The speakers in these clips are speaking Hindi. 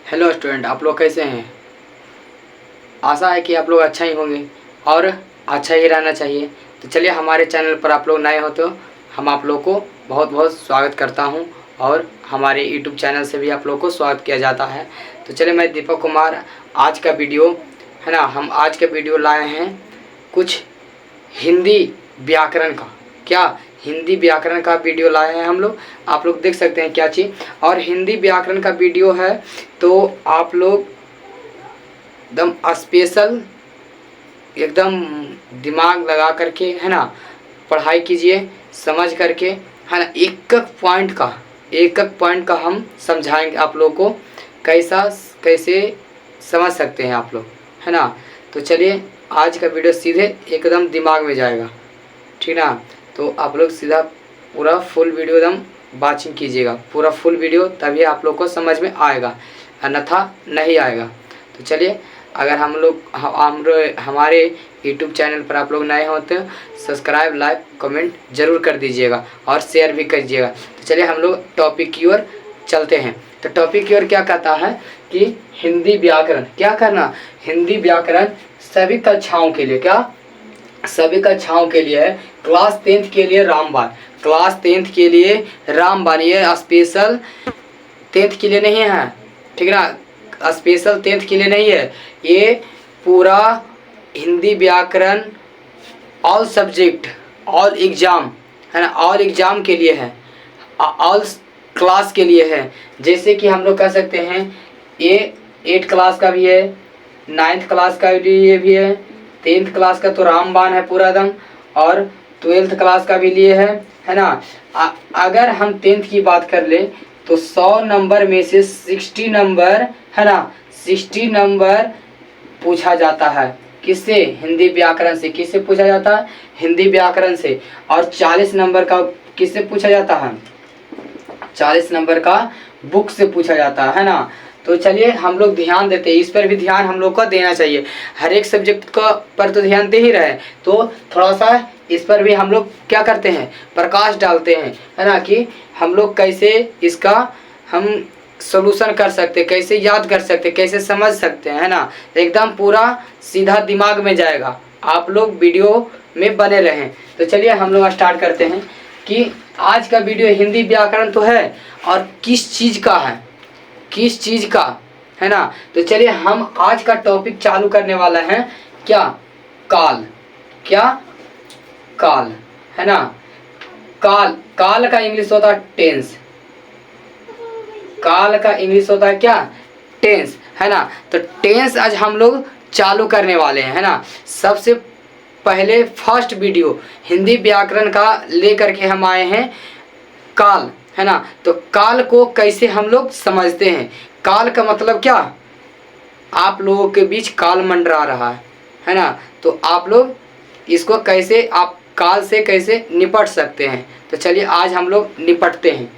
हेलो स्टूडेंट, आप लोग कैसे हैं। आशा है कि आप लोग अच्छा ही होंगे और अच्छा ही रहना चाहिए। तो चलिए, हमारे चैनल पर आप लोग नए हो तो हम आप लोग को बहुत बहुत स्वागत करता हूं और हमारे यूट्यूब चैनल से भी आप लोग को स्वागत किया जाता है। तो चलिए, मैं दीपक कुमार, आज का वीडियो है ना, हम आज का वीडियो लाए हैं कुछ हिंदी व्याकरण का। क्या हिंदी व्याकरण का वीडियो लाए हैं हम लोग। आप लोग देख सकते हैं क्या चीज़, और हिंदी व्याकरण का वीडियो है तो आप लोग एकदम स्पेशल, एकदम दिमाग लगा करके है ना पढ़ाई कीजिए, समझ करके है ना। एक एक पॉइंट का हम समझाएंगे आप लोग को, कैसे समझ सकते हैं आप लोग, है ना। तो चलिए, आज का वीडियो सीधे एकदम दिमाग में जाएगा, ठीक ना। तो आप लोग सीधा पूरा फुल वीडियो एकदम वॉचिंग कीजिएगा, पूरा फुल वीडियो, तभी आप लोग को समझ में आएगा, अन्यथा नहीं आएगा। तो चलिए, अगर हमारे यूट्यूब चैनल पर आप लोग नए हो तो सब्सक्राइब, लाइक, कमेंट ज़रूर कर दीजिएगा और शेयर भी कीजिएगा। तो चलिए, हम लोग टॉपिक की ओर चलते हैं। तो टॉपिक की ओर क्या कहता है कि हिंदी व्याकरण क्या करना। हिंदी व्याकरण सभी कक्षाओं के लिए, क्या सभी कक्षाओं के लिए है। क्लास 10th के लिए रामबाण, क्लास 10th के लिए रामबाण, ये स्पेशल 10th के लिए नहीं है, ठीक है ना। स्पेशल 10th के लिए नहीं है, ये पूरा हिंदी व्याकरण ऑल सब्जेक्ट, ऑल एग्ज़ाम है ना, ऑल एग्ज़ाम के लिए है, ऑल क्लास के लिए है। जैसे कि हम लोग कह सकते हैं ये 8th क्लास का भी है, 9th क्लास का लिए भी है, 10th क्लास का तो रामबाण है पूरा दम, और 12th क्लास का भी लिए है ना। अगर हम 10th की बात कर ले तो 100 नंबर में से 60 नंबर है ना, 60 नंबर पूछा जाता है। किससे? हिंदी व्याकरण से। किससे पूछा जाता है? हिंदी व्याकरण से। और 40 नंबर का किससे पूछा जाता है? 40 नंबर का बुक से पूछा जाता है ना। तो चलिए, हम लोग ध्यान देते हैं, इस पर भी ध्यान हम लोग को देना चाहिए। हर एक सब्जेक्ट का पर तो ध्यान दे ही रहे, तो थोड़ा सा इस पर भी हम लोग क्या करते हैं, प्रकाश डालते हैं, है ना, कि हम लोग कैसे इसका हम सॉल्यूशन कर सकते, कैसे याद कर सकते, कैसे समझ सकते हैं, है ना। एकदम पूरा सीधा दिमाग में जाएगा। आप लोग वीडियो में बने रहें। तो चलिए, हम लोग स्टार्ट करते हैं कि आज का वीडियो हिंदी व्याकरण तो है, और किस चीज़ का है, किस चीज़ का, है ना। तो चलिए, हम आज का टॉपिक चालू करने वाला है। क्या? काल। क्या? काल, है ना। काल, काल का इंग्लिश होता है टेंस। काल का इंग्लिश होता है क्या? टेंस, है ना। तो टेंस आज हम लोग चालू करने वाले हैं, है ना। सबसे पहले फर्स्ट वीडियो हिंदी व्याकरण का लेकर के हम आए हैं काल, है ना। तो काल को कैसे हम लोग समझते हैं, काल का मतलब क्या, आप लोगों के बीच काल मंडरा रहा है ना। तो आप लोग इसको कैसे, आप काल से कैसे निपट सकते हैं। तो चलिए, आज हम लोग निपटते हैं।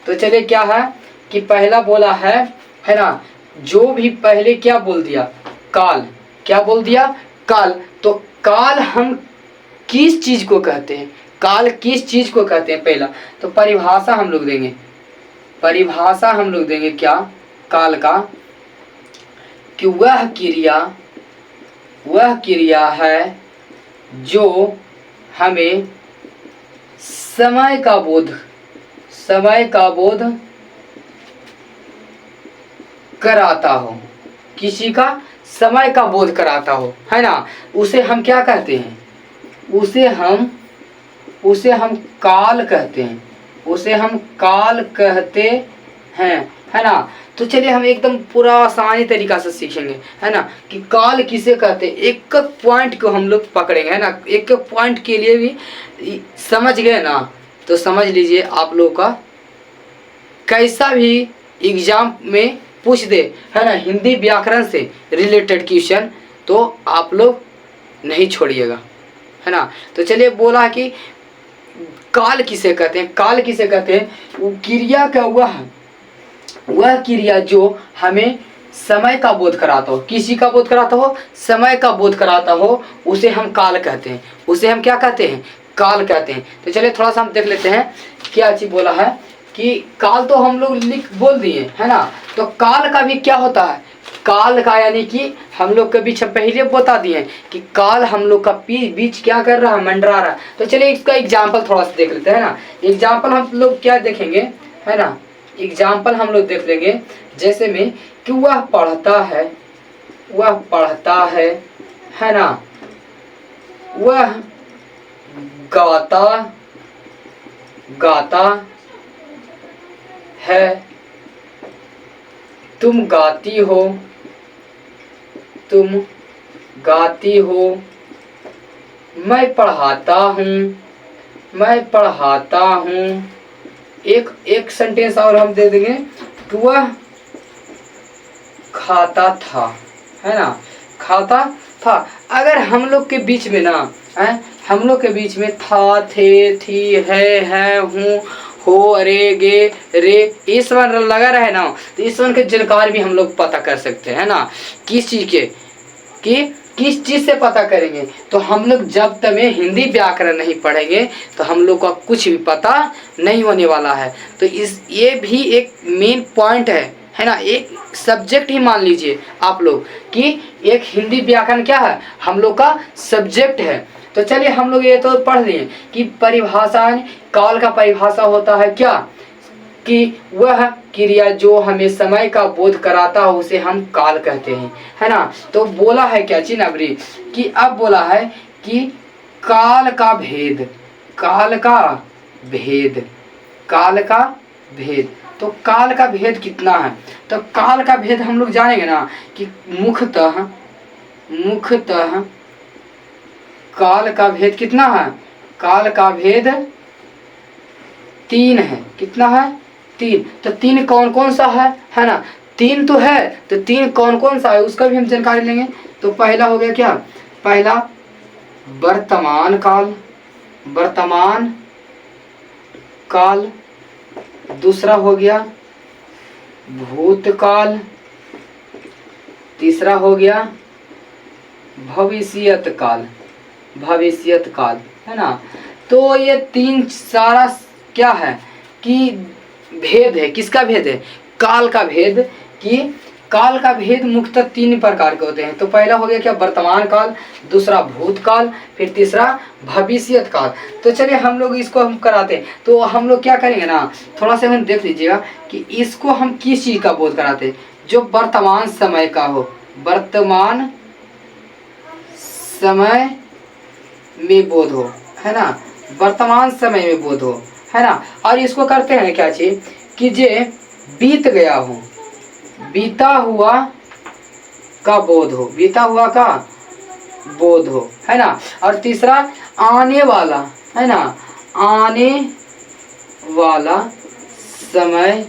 तो चलिए, क्या है कि पहला बोला है ना, जो भी पहले क्या बोल दिया, काल। क्या बोल दिया? काल। तो काल हम किस चीज़ को कहते हैं, काल किस चीज़ को कहते हैं, पहला तो परिभाषा हम लोग देंगे। परिभाषा हम लोग देंगे क्या काल का, कि वह क्रिया है जो हमें समय का बोध कराता हो, किसी का समय का बोध कराता हो, है ना। उसे हम क्या कहते हैं? उसे हम काल कहते हैं, उसे हम काल कहते हैं, है ना। तो चलिए, हम एकदम पूरा आसानी तरीका से सीखेंगे, है ना, कि काल किसे कहते हैं। एक एक पॉइंट को हम लोग पकड़ेंगे, है ना। एक एक पॉइंट के लिए भी समझ गए ना, तो समझ लीजिए आप लोग का कैसा भी एग्जाम में पूछ दे, है ना, हिंदी व्याकरण से रिलेटेड क्वेश्चन, तो आप लोग नहीं छोड़िएगा, है ना। तो चलिए, बोला कि काल किसे कहते हैं। काल किसे कहते हैं? वो क्रिया का वह क्रिया जो हमें समय का बोध कराता हो। किसी का बोध कराता हो? समय का बोध कराता हो, उसे हम काल कहते हैं। उसे हम क्या कहते हैं? काल कहते हैं। तो चलिए, थोड़ा सा हम देख लेते हैं क्या चीज बोला है कि काल तो हम लोग लिख बोल दिए है ना, तो काल का भी क्या होता है, काल का यानी कि हम लोग के बीच पहले बता दिए कि काल हम लोग का बीच क्या कर रहा है, मंडरा रहा है। तो चलिए इसका एग्जाम्पल थोड़ा सा देख लेते हैं ना। एग्जाम्पल हम लोग क्या देखेंगे है ना, एग्जाम्पल हम लोग देख लेंगे जैसे में कि वह पढ़ता है, वह पढ़ता है ना, वह गाता गाता है, तुम गाती हो, तुम गाती हो, मैं पढ़ाता हूँ, मैं पढ़ाता हूँ। एक सेंटेंस और हम दे देंगे कि वह खाता था, है ना, खाता था। अगर हम लोग के बीच में ना हम लोग के बीच में था, थे, थी, है, हूँ, हो, अरे, गे, रे, इस वन लगा रहे ना, तो इस वन के जानकार भी हम लोग पता कर सकते हैं ना। किस चीज के, कि किस चीज से पता करेंगे, तो हम लोग जब तक हिंदी व्याकरण नहीं पढ़ेंगे तो हम लोग का कुछ भी पता नहीं होने वाला है। तो ये भी एक मेन पॉइंट है ना, एक सब्जेक्ट ही मान लीजिए आप लोग कि एक हिंदी व्याकरण क्या है, हम लोग का सब्जेक्ट है। तो चलिए हम लोग ये तो पढ़ लिए कि परिभाषा, काल का परिभाषा होता है क्या, कि वह क्रिया जो हमें समय का बोध कराता हो उसे हम काल कहते हैं, है ना। तो बोला है क्या चिन्हवरी, कि अब बोला है कि काल का भेद, काल का भेद, काल का भेद। तो काल का भेद कितना है, तो काल का भेद हम लोग जानेंगे ना कि मुख्यतः काल का भेद कितना है, काल का भेद 3 है। कितना है, 3। तो 3 कौन कौन सा है ना, 3 तो है, तो 3 कौन कौन सा है उसका भी हम जानकारी लेंगे। तो पहला हो गया क्या, पहला वर्तमान काल, वर्तमान काल। दूसरा हो गया भूतकाल, तीसरा हो गया भविष्यत काल, भविष्यत काल, है ना। तो ये 3 सारा क्या है कि भेद है, किसका भेद है, काल का भेद। कि काल का भेद मुख्यतः 3 प्रकार के होते हैं। तो पहला हो गया क्या, वर्तमान काल, दूसरा भूतकाल, फिर तीसरा भविष्यत काल। तो चलिए हम लोग इसको हम कराते हैं। तो हम लोग क्या करेंगे ना, थोड़ा सा हम देख लीजिएगा कि इसको हम किस चीज़ का बोध कराते हैं, जो वर्तमान समय का हो, वर्तमान समय में बोध हो, है ना, वर्तमान समय में बोध हो, है ना। और इसको करते हैं क्या चीज, कि जे बीत गया हो, बीता हुआ का बोध हो, बीता हुआ का बोध हो, है ना। और तीसरा आने वाला, है ना, आने वाला समय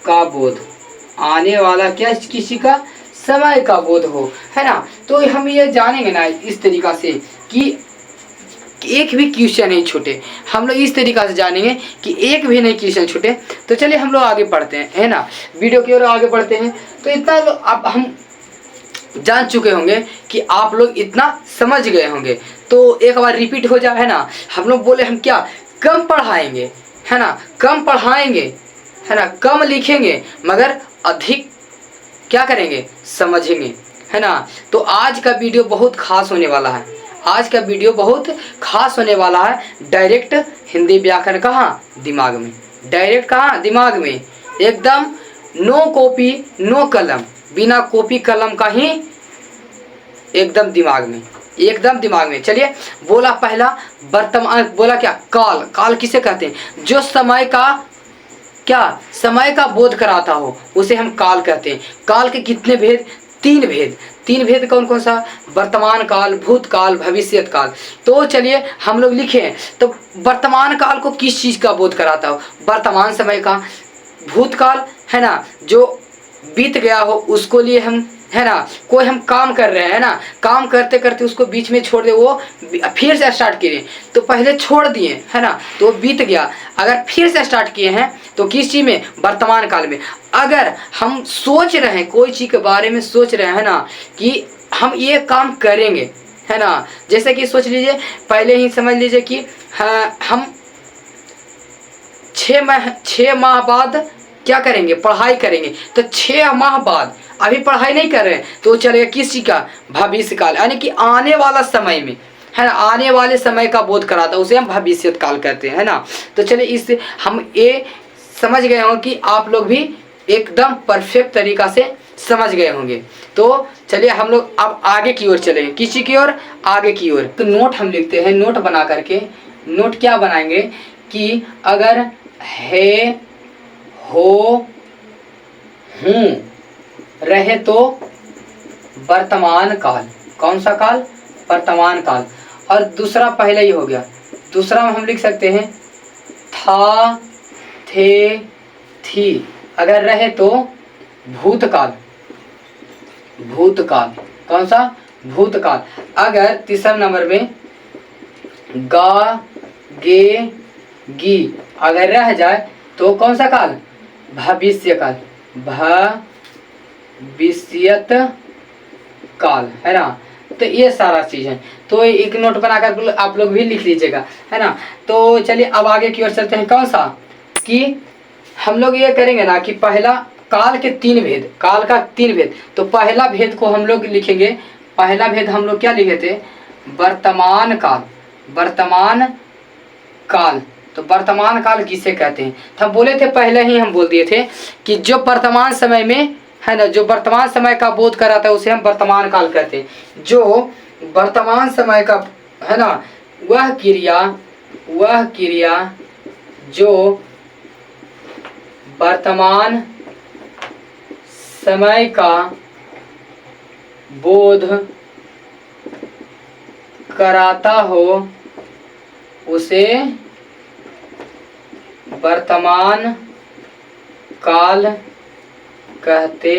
का बोध, आने वाला क्या, किसी का समय का बोध हो, है ना। तो हम ये जानेंगे ना इस तरीका से कि एक भी क्वेश्चन नहीं छूटे, हम लोग इस तरीका से जानेंगे कि एक भी नहीं क्वेश्चन छूटे। तो चलिए हम लोग आगे पढ़ते हैं, है ना, वीडियो की ओर आगे बढ़ते हैं। तो इतना अब हम जान चुके होंगे कि आप लोग इतना समझ गए होंगे। तो एक बार रिपीट हो जाए, है ना। हम लोग बोले हम क्या, कम पढ़ाएंगे, है ना, कम पढ़ाएंगे, है ना, कम लिखेंगे, मगर अधिक क्या करेंगे, समझेंगे, है ना। तो आज का वीडियो बहुत खास होने वाला है, आज का वीडियो बहुत खास होने वाला है। डायरेक्ट हिंदी व्याकरण कहाँ, दिमाग में, डायरेक्ट कहाँ, दिमाग में, एकदम नो कॉपी नो कलम, बिना कॉपी कलम का ही एकदम दिमाग में, एकदम दिमाग में। चलिए बोला पहला वर्तमान, बोला क्या, काल, काल किसे कहते हैं, जो समय का क्या, समय का बोध कराता हो उसे हम काल कहते हैं। काल के कितने भेद, 3 भेद, 3 भेद कौन कौन सा, वर्तमान काल, भूतकाल, भविष्यत काल। तो चलिए हम लोग लिखें, तो वर्तमान काल को किस चीज़ का बोध कराता हो, वर्तमान समय का। भूतकाल, है ना, जो बीत गया हो उसको लिए हम, है ना, कोई हम काम कर रहे हैं ना, काम करते करते उसको बीच में छोड़ दे, वो फिर से स्टार्ट किए, तो पहले छोड़ दिए, है ना, तो बीत गया। अगर फिर से स्टार्ट किए हैं तो किस चीज़ में, वर्तमान काल में। अगर हम सोच रहे हैं, कोई चीज़ के बारे में सोच रहे हैं ना कि हम ये काम करेंगे, है ना, जैसे कि सोच लीजिए, पहले ही समझ लीजिए कि हाँ, हम 6 माह बाद क्या करेंगे, पढ़ाई करेंगे। तो 6 माह बाद अभी पढ़ाई नहीं कर रहे हैं तो चलेगा किसी का भविष्य काल, यानी कि आने वाला समय में, है ना, आने वाले समय का बोध कराता है, उसे हम भविष्य काल कहते हैं, है ना। तो चलिए इससे हम ये समझ गए हों कि आप लोग भी एकदम परफेक्ट तरीका से समझ गए होंगे। तो चलिए हम लोग अब आगे की ओर चलेंगे, किसी की ओर, आगे की ओर। तो नोट हम लिखते हैं, नोट बना करके, नोट क्या बनाएंगे कि अगर है, हो, हूँ रहे तो वर्तमान काल, कौन सा काल, वर्तमान काल। और दूसरा पहले ही हो गया, दूसरा हम लिख सकते हैं था, थे, थी, अगर रहे तो भूतकाल, भूतकाल, कौन सा, भूतकाल। अगर तीसरा नंबर में गा, गे, गी अगर रह जाए तो कौन सा काल, भविष्य काल, भविष्यत काल, है ना। तो ये सारा चीज है, तो एक नोट बनाकर आप लोग भी लिख लीजिएगा, है ना। तो चलिए अब आगे की ओर चलते हैं, कौन सा, कि हम लोग ये करेंगे ना कि पहला काल के 3 भेद, काल का 3 भेद। तो पहला भेद को हम लोग लिखेंगे, पहला भेद हम लोग क्या लिखे थे, वर्तमान काल, वर्तमान काल। तो वर्तमान काल किसे कहते हैं, तो हम बोले थे, पहले ही हम बोल दिए थे कि जो वर्तमान समय में, है ना, जो वर्तमान समय का बोध कराता है उसे हम वर्तमान काल कहते हैं। जो वर्तमान समय का, है ना, वह क्रिया जो वर्तमान समय का बोध कराता हो उसे वर्तमान काल कहते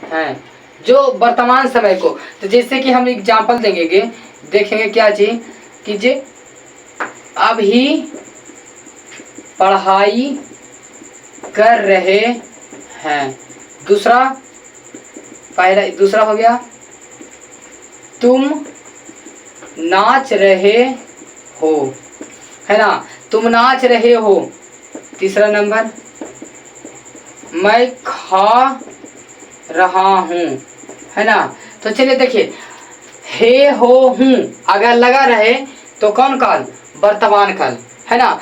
हैं। जो वर्तमान समय को, तो जैसे कि हम एग्जाम्पल देंगे, देखेंगे क्या चीज कि जे अभी पढ़ाई कर रहे हैं। दूसरा, पहला दूसरा हो गया तुम नाच रहे हो, है ना, तुम नाच रहे हो। तीसरा नंबर मैं खा रहा हूँ, है ना। तो चलिए देखिए, हे, हो, हूँ अगर लगा रहे तो कौन काल, वर्तमान काल, है ना,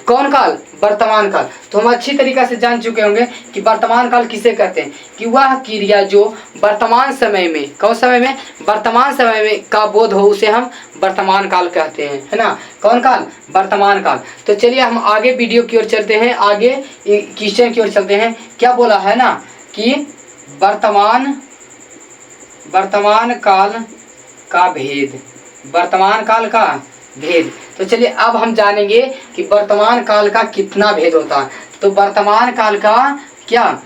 कौन काल, वर्तमान काल। तो हम अच्छी तरीका से जान चुके होंगे कि वर्तमान काल किसे कहते हैं, कि वह क्रिया जो वर्तमान समय में, कौन समय में, वर्तमान समय में का बोध हो उसे हम वर्तमान काल कहते हैं, है ना, कौन काल, वर्तमान काल। तो चलिए हम आगे वीडियो की ओर चलते हैं, आगे क्वेश्चन की ओर चलते हैं। क्या बोला है ना कि वर्तमान काल का भेद, वर्तमान काल का भेद। तो चलिए अब हम जानेंगे कि वर्तमान काल का कितना भेद होता है। तो वर्तमान काल का क्या,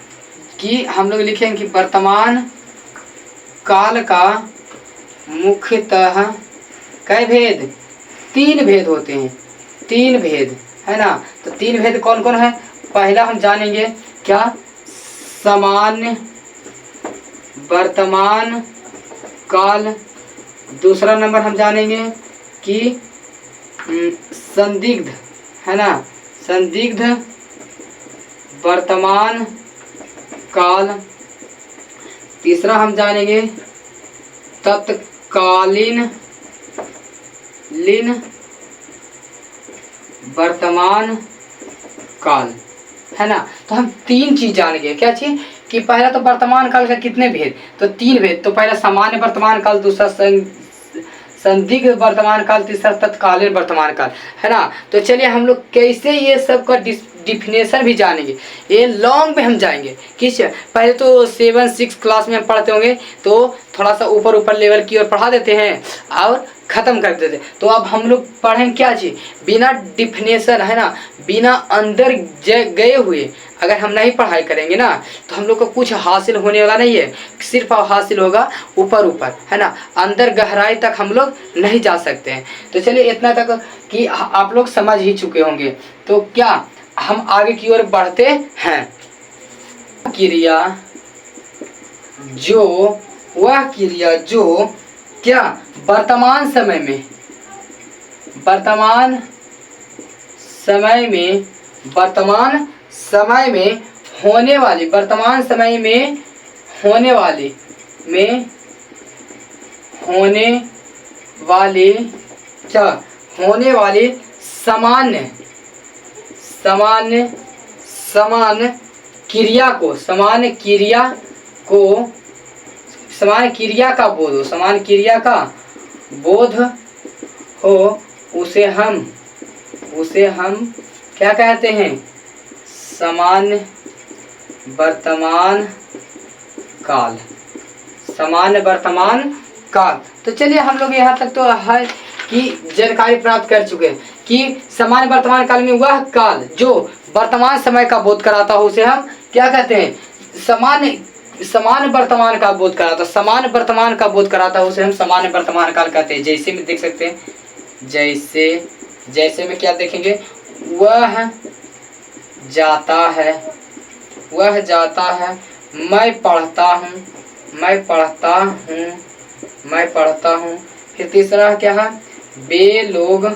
कि हम लोग लिखेंगे कि वर्तमान काल का मुख्यतः कई भेद, 3 भेद होते हैं, 3 भेद, है ना। तो 3 भेद कौन कौन है, पहला हम जानेंगे क्या, सामान्य वर्तमान काल। दूसरा नंबर हम जानेंगे कि संदिग्ध, है ना, संदिग्ध वर्तमान काल। तीसरा हम जानेंगे तत्कालीन वर्तमान काल, है ना। तो हम 3 चीज जानेंगे, क्या चीज, कि पहला तो वर्तमान काल का कितने भेद, तो 3 भेद। तो पहला सामान्य वर्तमान काल, दूसरा संदिग्ध वर्तमान काल, तीसरा तत्कालीन वर्तमान काल, है ना। तो चलिए हम लोग कैसे ये सब का डिफिनेशन भी जानेंगे, ये लॉन्ग में हम जाएंगे। किस, पहले तो 7-6 क्लास में हम पढ़ते होंगे, तो थोड़ा सा ऊपर लेवल की ओर पढ़ा देते हैं और ख़त्म कर देते। तो अब हम लोग पढ़ें क्या चीज़, बिना डिफिनेशन, है ना, बिना अंदर गए हुए अगर हम नहीं पढ़ाई करेंगे ना तो हम लोग को कुछ हासिल होने वाला नहीं है। सिर्फ हासिल होगा ऊपर, है ना, अंदर गहराई तक हम लोग नहीं जा सकते हैं। तो चलिए इतना तक कि आप लोग समझ ही चुके होंगे। तो क्या हम आगे की ओर बढ़ते हैं। क्रिया जो, वह क्रिया जो क्या वर्तमान समय में वर्तमान समय में होने वाली, वर्तमान समय में होने वाली, क्या होने वाली सामान्य क्रिया को, सामान्य क्रिया का बोध हो, उसे हम क्या कहते हैं? सामान्य वर्तमान काल। तो चलिए हम लोग यहाँ तक तो है कि जानकारी प्राप्त कर चुके हैं कि सामान्य वर्तमान काल में वह काल जो वर्तमान समय का बोध कराता हो उसे हम क्या कहते हैं? सामान्य वर्तमान का बोध कराता, सामान्य वर्तमान का बोध कराता है उसे हम सामान्य वर्तमान काल कहते हैं। जैसे में देख सकते हैं, जैसे में क्या देखेंगे? वह जाता है, मैं पढ़ता हूँ। फिर तीसरा क्या है? वे लोग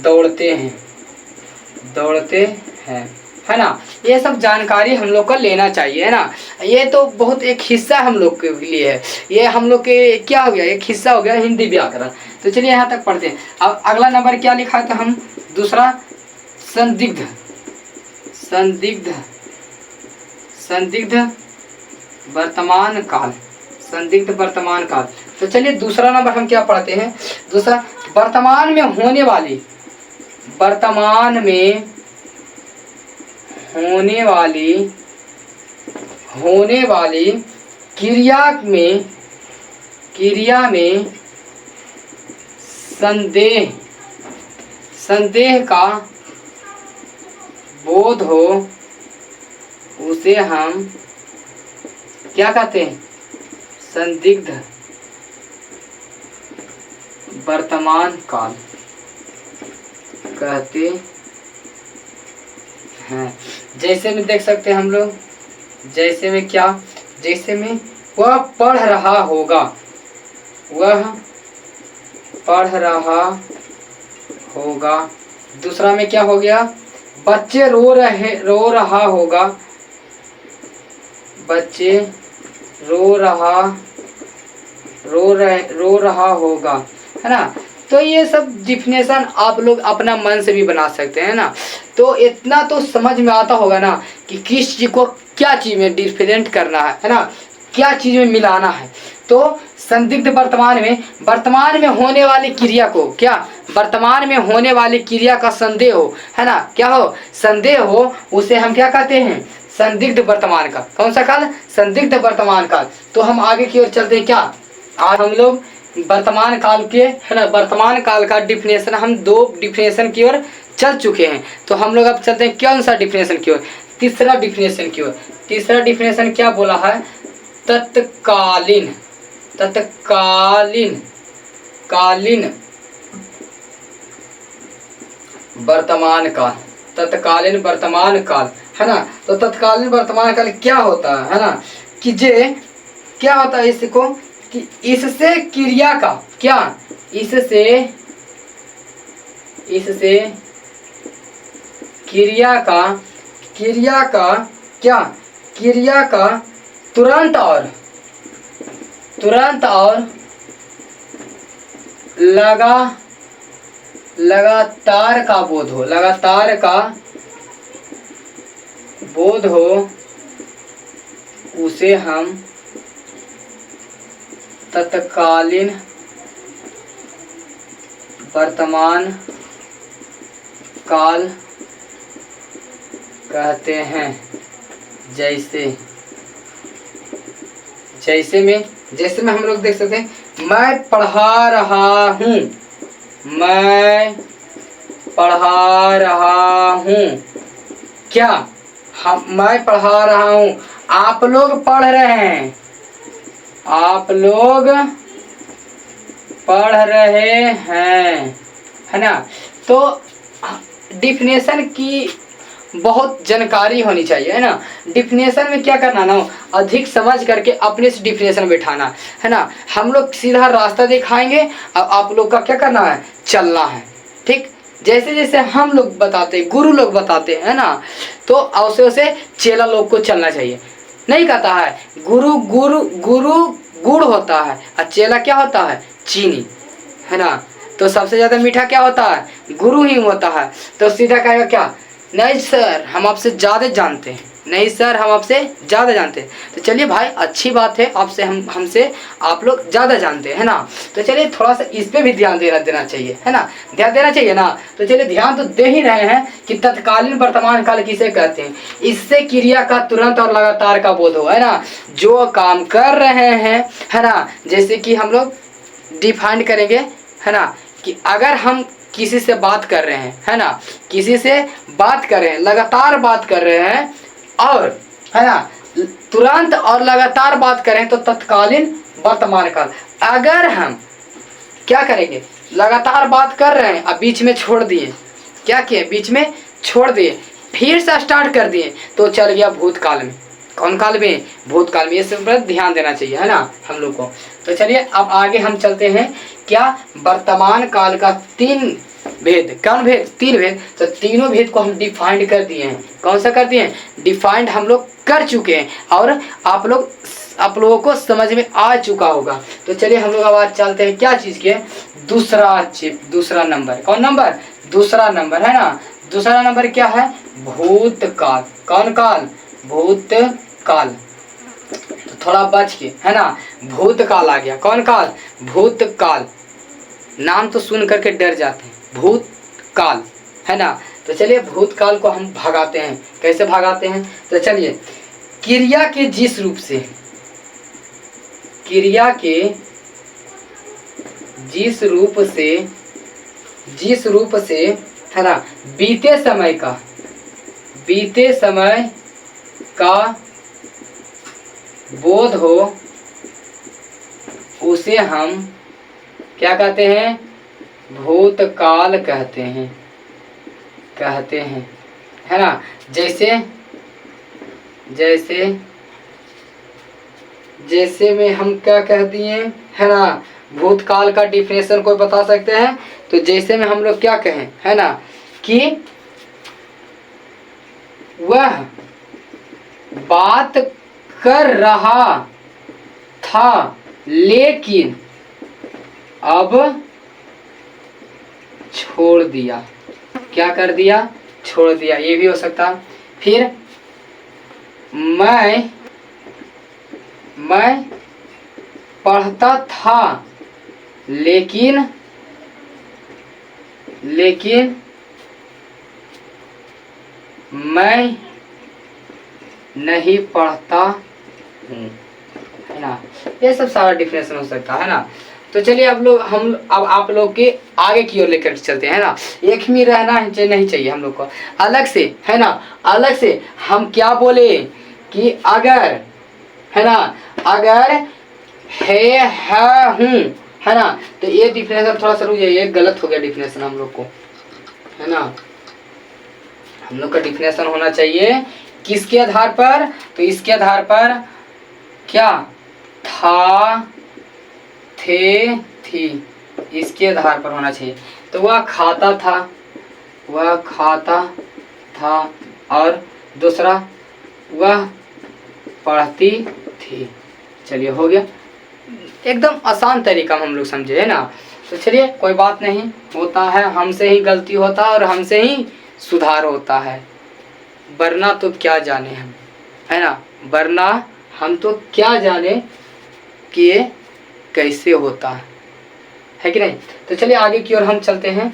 दौड़ते हैं, है ना। ये सब जानकारी हम लोग को लेना चाहिए, है ना। ये तो बहुत एक हिस्सा हम लोग के लिए है, ये हम लोग के क्या हो गया? एक हिस्सा हो गया हिंदी व्याकरण। तो चलिए यहाँ तक पढ़ते हैं। अब अगला नंबर क्या लिखा है? तो हम दूसरा संदिग्ध वर्तमान काल। तो चलिए दूसरा नंबर हम क्या पढ़ते हैं? दूसरा, वर्तमान में होने वाली क्रिया में संदेह का बोध हो, उसे हम क्या कहते हैं? संदिग्ध वर्तमान काल कहते हैं। जैसे में देख सकते हैं हम लोग, जैसे में क्या? जैसे में वह पढ़ रहा होगा। दूसरा में क्या हो गया? बच्चे रो रहा होगा, है ना। तो ये सब डिफिनेशन आप लोग अपना मन से भी बना सकते हैं ना। तो इतना तो समझ में आता होगा ना कि किस चीज को क्या चीज में डिफरेंट करना है ना, क्या चीज में मिलाना है। तो संदिग्ध वर्तमान में होने वाली क्रिया को, क्या वर्तमान में होने वाली क्रिया का संदेह हो, है ना, क्या हो? संदेह हो, उसे हम क्या कहते हैं? संदिग्ध वर्तमान काल। कौन सा काल? संदिग्ध वर्तमान काल। तो हम आगे की ओर चलते हैं। क्या आज हम लोग वर्तमान काल के, है ना, वर्तमान काल का डिफिनेशन, हम 2 डिफिनेशन की ओर चल चुके हैं। तो हम लोग अब चलते हैं कौन सा डिफिनेशन की ओर? तीसरा डिफिनेशन की ओर। तीसरा डिफिनेशन क्या बोला है? तत्कालीन वर्तमान काल। तत्कालीन वर्तमान काल, है ना। तो तत्कालीन वर्तमान काल क्या होता है ना, कि जे क्या होता है इसको, कि इससे क्रिया का क्या, इससे क्रिया का तुरंत और लगातार का बोध हो, उसे हम तत्कालीन वर्तमान काल कहते हैं। जैसे में हम लोग देख सकते हैं, मैं पढ़ा रहा हूँ। क्या मैं पढ़ा रहा हूँ, आप लोग पढ़ रहे हैं, है ना। तो डिफिनेशन की बहुत जानकारी होनी चाहिए, है ना। डिफिनेशन में क्या करना ना, अधिक समझ करके अपने से डिफिनेशन बैठाना, है ना। हम लोग सीधा रास्ता दिखाएंगे, अब आप लोग का क्या करना है? चलना है, ठीक। जैसे जैसे हम लोग बताते, गुरु लोग बताते हैं ना, तो वैसे वैसे चेला लोग को चलना चाहिए। नहीं कहता है गुरु गुरु गुरु गुड़ होता है और चेला क्या होता है, चीनी, है ना। तो सबसे ज़्यादा मीठा क्या होता है, गुरु ही होता है। तो सीधा कहेगा क्या, नहीं सर हम आपसे ज़्यादा जानते हैं, नहीं सर हम आपसे ज़्यादा जानते हैं। तो चलिए भाई अच्छी बात है, आपसे हमसे आप लोग ज़्यादा जानते हैं ना। तो चलिए थोड़ा सा इस पे भी ध्यान देना चाहिए, है ना, ध्यान देना चाहिए ना। तो चलिए ध्यान तो दे ही रहे हैं कि तत्कालीन वर्तमान काल किसे कहते हैं। इससे क्रिया का तुरंत और लगातार का बोध हो, है ना, जो काम कर रहे हैं, है ना। जैसे कि हम लोग डिफाइन करेंगे, है ना, कि अगर हम किसी से बात कर रहे हैं, है ना, किसी से बात कर रहे हैं, लगातार बात कर रहे हैं, और है ना तुरंत और लगातार बात करें तो तत्कालीन वर्तमान काल। अगर हम क्या करेंगे, लगातार बात कर रहे हैं अब बीच में छोड़ दिए, क्या किए, बीच में छोड़ दिए, फिर से स्टार्ट कर दिए, तो चल गया भूतकाल में। कौन काल में, भूतकाल में। ये सब पर ध्यान देना चाहिए, है ना हम लोग को। तो चलिए अब आगे हम चलते हैं, क्या वर्तमान काल का 3 भेद, कौन भेद, 3 भेद। तो तीनों भेद को हम डिफाइंड कर दिए हैं। कौन सा कर दिए हैं, डिफाइंड हम लोग कर चुके हैं, और आप लोगों को समझ में आ चुका होगा। तो चलिए हम लोग अब चलते हैं क्या चीज़ के, दूसरा नंबर। कौन नंबर, दूसरा नंबर, है ना। दूसरा नंबर क्या है, भूतकाल। कौन काल, भूतकाल। तो थोड़ा बच के, है ना, भूतकाल आ गया। कौन काल, भूतकाल। नाम तो सुन करके डर जाते हैं, भूतकाल, है ना। तो चलिए भूतकाल को हम भगाते हैं, कैसे भगाते हैं। तो चलिए क्रिया के जिस रूप से है ना बीते समय का बोध हो, उसे हम क्या कहते हैं, भूतकाल कहते हैं, है ना। जैसे में हम क्या कह दिए, है ना, भूतकाल का डिफिनेशन कोई बता सकते हैं। तो जैसे में हम लोग क्या कहें, है ना, कि वह बात कर रहा था लेकिन अब छोड़ दिया। क्या कर दिया, छोड़ दिया, ये भी हो सकता। फिर मैं पढ़ता था लेकिन मैं नहीं पढ़ता हूँ, है ना। ये सब सारा डिफिनेशन हो सकता है ना। तो चलिए अब आप लोग के आगे की ओर लेकर चलते हैं ना। एक में रहना नहीं चाहिए हम लोग को, अलग से, है ना, अलग से हम क्या बोले कि अगर, है ना, अगर है हूँ, है ना। तो ये डिफिनेशन थोड़ा सा रुक जाइए, ये गलत हो गया डिफिनेशन हम लोग को, है ना। हम लोग का डिफिनेशन होना चाहिए किसके आधार पर, तो इसके आधार पर क्या, था, थे, थी, इसके आधार पर होना चाहिए। तो वह खाता था, और दूसरा वह पढ़ती थी। चलिए हो गया, एकदम आसान तरीका हम लोग समझे, है ना। तो चलिए कोई बात नहीं, होता है, हमसे ही गलती होता है और हमसे ही सुधार होता है, वरना तो क्या जाने हम, है ना, वरना हम तो क्या जाने कि ये कैसे होता है कि नहीं। तो चलिए आगे की ओर हम चलते हैं।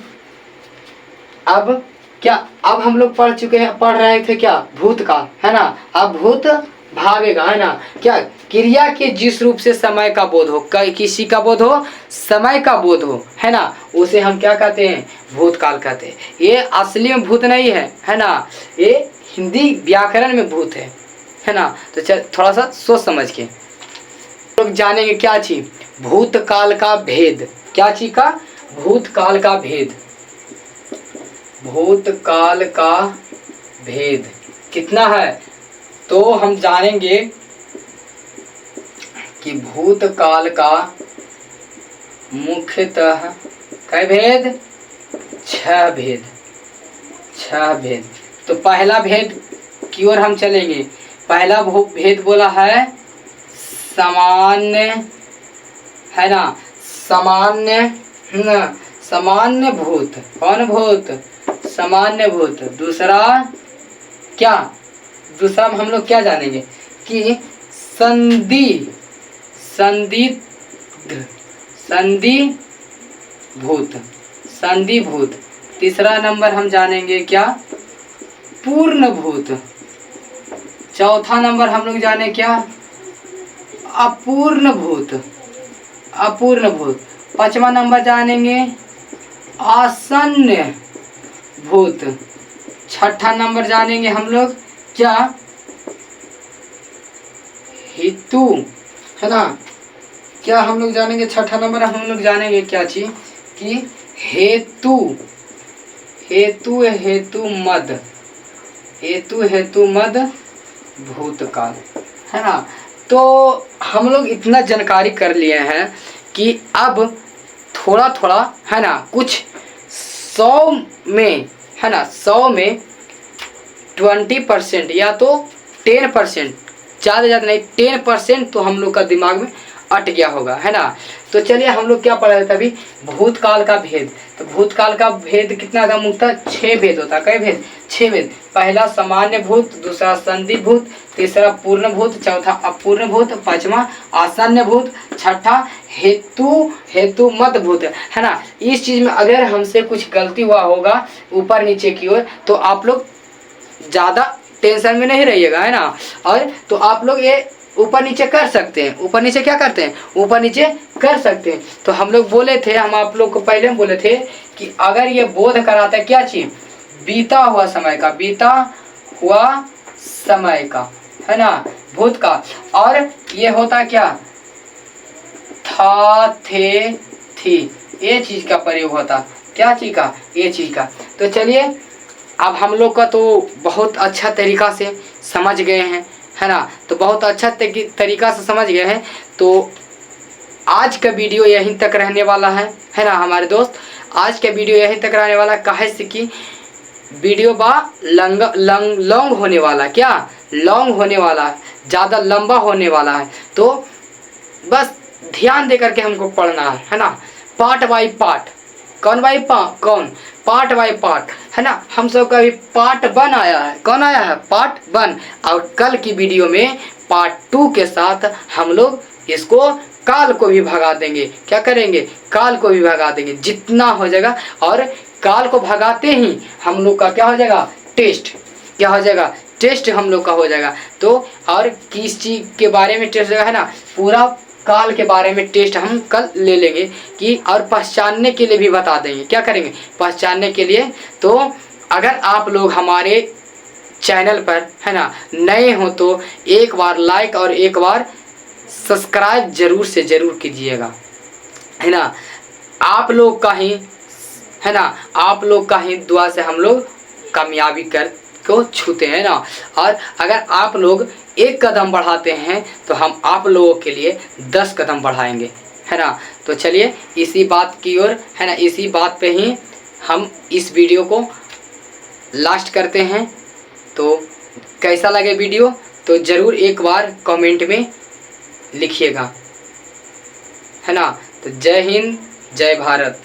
अब हम लोग पढ़ रहे थे क्या, भूतकाल, है ना। अब भूत भागेगा, है ना। क्या, क्रिया के जिस रूप से समय का बोध हो, किसी का बोध हो, समय का बोध हो, है ना, उसे हम क्या कहते हैं, भूतकाल कहते हैं। ये असली में भूत नहीं है ना, ये हिंदी व्याकरण में भूत है ना। तो चल थोड़ा सा सोच समझ के लोग जानेंगे क्या चीज, भूतकाल का भेद। क्या चीज का, भूतकाल का भेद। भूतकाल का भेद कितना है, तो हम जानेंगे कि भूतकाल का मुख्यतः कै भेद, छह भेद, छह भेद। तो पहला भेद की ओर हम चलेंगे। पहला भेद बोला है सामान्य, है ना, सामान्य, सामान्य भूत। कौन भूत? सामान्य भूत। दूसरा क्या? दूसरा हम लोग क्या जानेंगे कि संधि, संदिग्ध, संधि भूत, संधि भूत। तीसरा नंबर हम जानेंगे क्या? पूर्ण भूत। चौथा नंबर हम लोग जाने क्या? अपूर्ण भूत, अपूर्ण भूत। पांचवा नंबर जानेंगे आसन्न भूत। छठा नंबर जानेंगे हम लोग क्या? हेतु, है ना। क्या हम लोग जानेंगे? छठा नंबर हम लोग जानेंगे क्या चीज कि हेतु, हेतु हेतु मद, हेतु हेतु मद भूतकाल, है ना। तो हम लोग इतना जानकारी कर लिए हैं कि अब थोड़ा थोड़ा, है ना, कुछ 100 में, है ना, 100 में 20% या तो 10%, ज़्यादा नहीं 10% तो हम लोग का दिमाग में अट गया होगा, है ना। तो चलिए हम लोग क्या पढ़ रहे थे अभी? भूतकाल का भेद। तो भूतकाल का भेद कितना का मुक्ता? 6 भेद होता है। कई भेद? 6 भेद। पहला सामान्य भूत, दूसरा संधि भूत, तीसरा पूर्ण भूत, चौथा अपूर्ण भूत, पांचवा आसन्न भूत, छठा हेतु हेतु मत भूत, है ना। इस चीज में अगर हमसे कुछ गलती हुआ होगा ऊपर नीचे की ओर तो आप लोग ज़्यादा टेंशन में नहीं रहिएगा, है ना। और तो आप लोग ये ऊपर नीचे कर सकते हैं। ऊपर नीचे क्या करते हैं? ऊपर नीचे कर सकते हैं। तो हम लोग बोले थे, हम आप लोग को पहले बोले थे कि अगर ये बोध कराता है क्या चीज? बीता हुआ समय का, बीता हुआ समय का, है ना, भूत का। और ये होता क्या? था, थे, थी, ये चीज का प्रयोग होता। क्या चीज का? ये चीज का। तो चलिए अब हम लोग का तो बहुत अच्छा तरीका से समझ गए हैं, है ना। तो बहुत अच्छा तरीका से समझ गए हैं। तो आज का वीडियो यहीं तक रहने वाला है ना हमारे दोस्त। आज का वीडियो यहीं तक रहने वाला, काहे से कि वीडियो लॉन्ग होने वाला, क्या लॉन्ग होने वाला है, ज़्यादा लंबा होने वाला है। तो बस ध्यान दे करके हमको पढ़ना है ना, पार्ट बाई पार्ट। कौन बाई कौन? पार्ट बाई पार्ट, है ना। हम सब का भी पार्ट 1 आया है। कौन आया है? पार्ट 1। और कल की वीडियो में पार्ट 2 के साथ हम लोग इसको काल को भी भगा देंगे। क्या करेंगे? काल को भी भगा देंगे जितना हो जाएगा। और काल को भगाते ही हम लोग का क्या हो जाएगा? टेस्ट। क्या हो जाएगा? टेस्ट हम लोग का हो जाएगा। तो और किस चीज़ के बारे में टेस्ट है ना, पूरा काल के बारे में टेस्ट हम कल ले लेंगे कि, और पहचानने के लिए भी बता देंगे। क्या करेंगे? पहचानने के लिए। तो अगर आप लोग हमारे चैनल पर, है ना, नए हो तो एक बार लाइक और एक बार सब्सक्राइब जरूर से जरूर कीजिएगा, है ना। आप लोग का ही, है ना, आप लोग का ही दुआ से हम लोग कामयाबी कर को छूते हैं ना। और अगर आप लोग 1 कदम बढ़ाते हैं तो हम आप लोगों के लिए 10 कदम बढ़ाएंगे, है ना। तो चलिए इसी बात की ओर, है ना, इसी बात पे ही हम इस वीडियो को लास्ट करते हैं। तो कैसा लगे वीडियो तो ज़रूर एक बार कमेंट में लिखिएगा, है ना। तो जय हिंद, जय भारत।